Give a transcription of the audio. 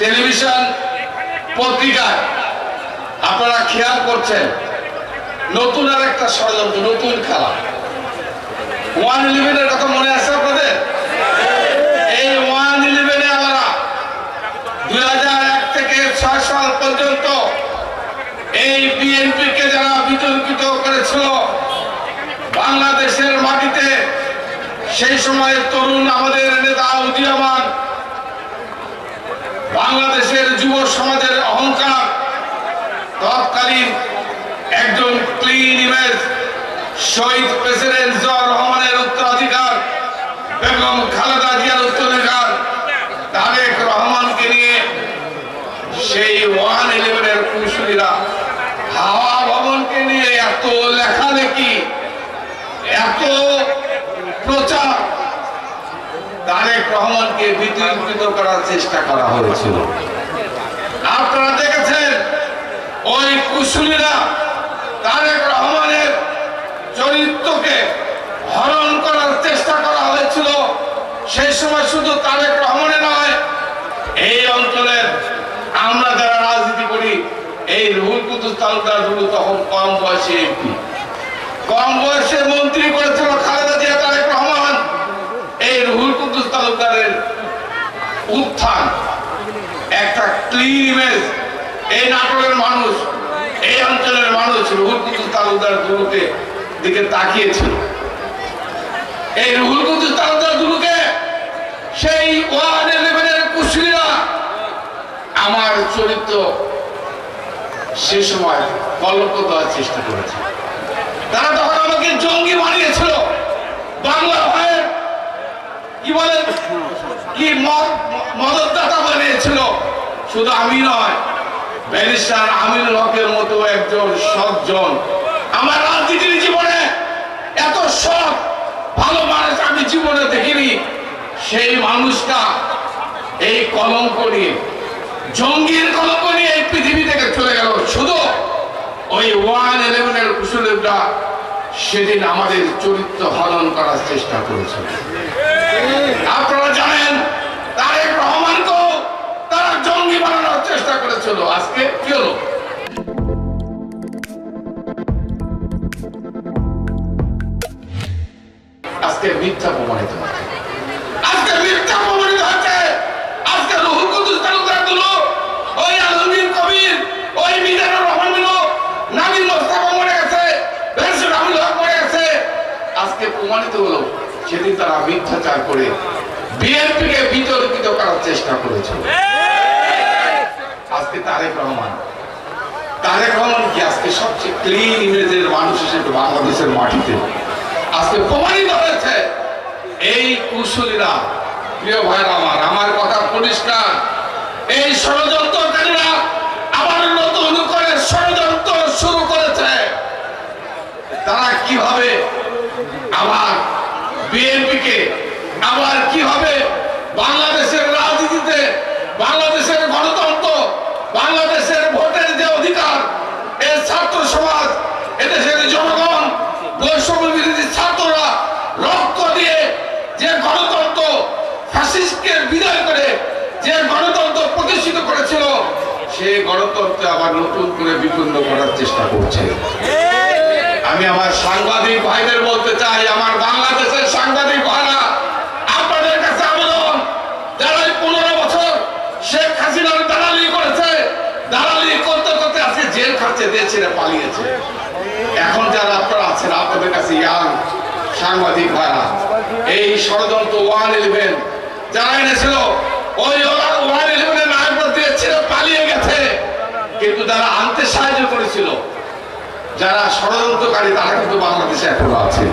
Television পত্রিকায় আপনারা খেয়াল করছেন নতুন আর একটা ষড়যন্ত্র, নতুন খেলা। 111-এর কথা মনে আছে আপনাদের? এই 111-এ আমরা 2001 থেকে 6 সাল পর্যন্ত এই বিএনপিকে যারা বিতর্কিত করেছিল বাংলাদেশের মাটিতে, সেই সময় তরুণ আমাদের নেতা উদীয়মান বাংলাদেশের যুব সমাজের অহংকার, তৎকালীন একজন ক্লিন ইমেজ শহীদ প্রেসিডেন্ট জিয়াউর রহমানের উত্তরাধিকার, বেগম খালেদা জিয়ার উত্তরাধিকার তারেক রহমানকে নিয়ে সেই 111-এর কুশলীরা হাওয়া ভবনকে নিয়ে এত লেখালেখি, এত প্রচার, তারেক রহমানকে বিতর্কিত করার চেষ্টা করা হয়েছিল। আপনারা দেখেছেন ওই কুশলীরা তারেক রহমানের চরিত্রকে হরণ করার চেষ্টা করা হয়েছিল। সেই সময় শুধু তারেক রহমানে নয়, এই অঞ্চলের আমরা যারা রাজনীতি করি, এই রুহুল কুদ্দুস তালুকদার তখন কম বয়সে এমপি, কম বয়সে মন্ত্রী করেছিল খালেদা জিয়া, তারেক রহমান। এই রুহুল কুদ্দুস তালুকদারের উত্থান, একটা ক্লিন ইমেজ, এই নাটোরের মানুষ, এই অঞ্চলের মানুষ রুহুল কুদ্দুস তালুকদার দুলুকে দিকে তাকিয়েছিল। এই রুহুল কুদ্দুস তালুকদার দুলুকে সেই 111-এর কুশলীরা আমার চরিত্র সে সময় কলঙ্ক দেওয়ার চেষ্টা করেছে। তারা তখন আমাকে জঙ্গি বানিয়েছিল, বাংলা ভাইয়ের কি বলে কি মদতদাতা বানিয়েছিল। শুধু আমি নয়, ব্যারিস্টার আমিনুল হকের মতো একজন সজ্জন, আমার রাজনীতির জীবনে এত সৎ ভালো মানুষ আমি জীবনে দেখিনি। সেই মানুষটা এই কলঙ্ক নিয়ে, জঙ্গির কলঙ্ক নিয়ে এই পৃথিবী থেকে চলে গেল। শুধু ওই 111-এর কুশলীরা সেদিন আমাদের চরিত্র হরণ করার চেষ্টা করেছিল। আপনারা জানেন তারেক রহমানকেও তারা জঙ্গি বানানোর চেষ্টা করেছিল। আজকে কি হলো? আজকে মিথ্যা প্রমাণিত হচ্ছে, আজকে মিথ্যা প্রমাণিত হচ্ছে। আজকে রুহুল কুদ্দুস তালুকদার গুলো, ওই আলমগীর কবির, ওই মিজানুর রহমান গুলো, নাবিল মোস্তফা মরে গেছে, ব্যারিস্টার আমিনুল হক মরে গেছে। আজকে প্রমাণিত হলো সেদিন তারা মিথ্যাচার করে বিএনপিকে বিতর্কিত করার চেষ্টা করেছিল। আজকে তারেক রহমান কি আজকে সবচেয়ে ক্লিন ইমেজের মানুষ হিসেবে বাংলাদেশের মাটিতে আজকে প্রমাণিত হয়েছে। এই কুশলীরা, প্রিয় ভাইরা আমার কথা পরিষ্কার, এই ষড়যন্ত্রকারীরা আবার নতুন করে ষড়যন্ত্র শুরু করেছে। তারা কিভাবে আবার বিএনপিকে, আবার কিভাবে বাংলাদেশের রাজনীতিতে, বাংলাদেশের গণতন্ত্র, বাংলাদেশের ভোটের যে অধিকার, এই ছাত্র সমাজ, এদেশের জনগণ, বৈষম্য বিরোধী ছাত্ররা রক্ত দিয়ে যে গণতন্ত্র ফ্যাসিস্টকে বিদায় করে যে গণতন্ত্র প্রতিষ্ঠিত করেছিল, সেই গণতন্ত্র আবার নতুন করে বিপন্ন করার চেষ্টা করছে। আমি আমার সাংবাদিক ভাইদের বলতে চাই, আমার বাংলাদেশের সাংবাদিক ভাইরা, আপনাদের কাছে আবেদন, যারা 15 বছর শেখ হাসিনার দালালি করেছে, দালালি করতে করতে আজকে জেল খাচ্ছে, দেশ ছেড়ে পালিয়েছে। এখন যারা আপনারা আছেন, আপনাদের কাছে ইয়াং সাংবাদিক ভাইরা, এই ষড়যন্ত্র 111 যারা এনেছিল, ওই 111-এর নায়করা দেশ ছেড়ে পালিয়ে গেছে, কিন্তু যারা আনতে সাহায্য করেছিল, যারা ষড়যন্ত্রকারী, তারা কিন্তু বাংলাদেশে এখনো আছে।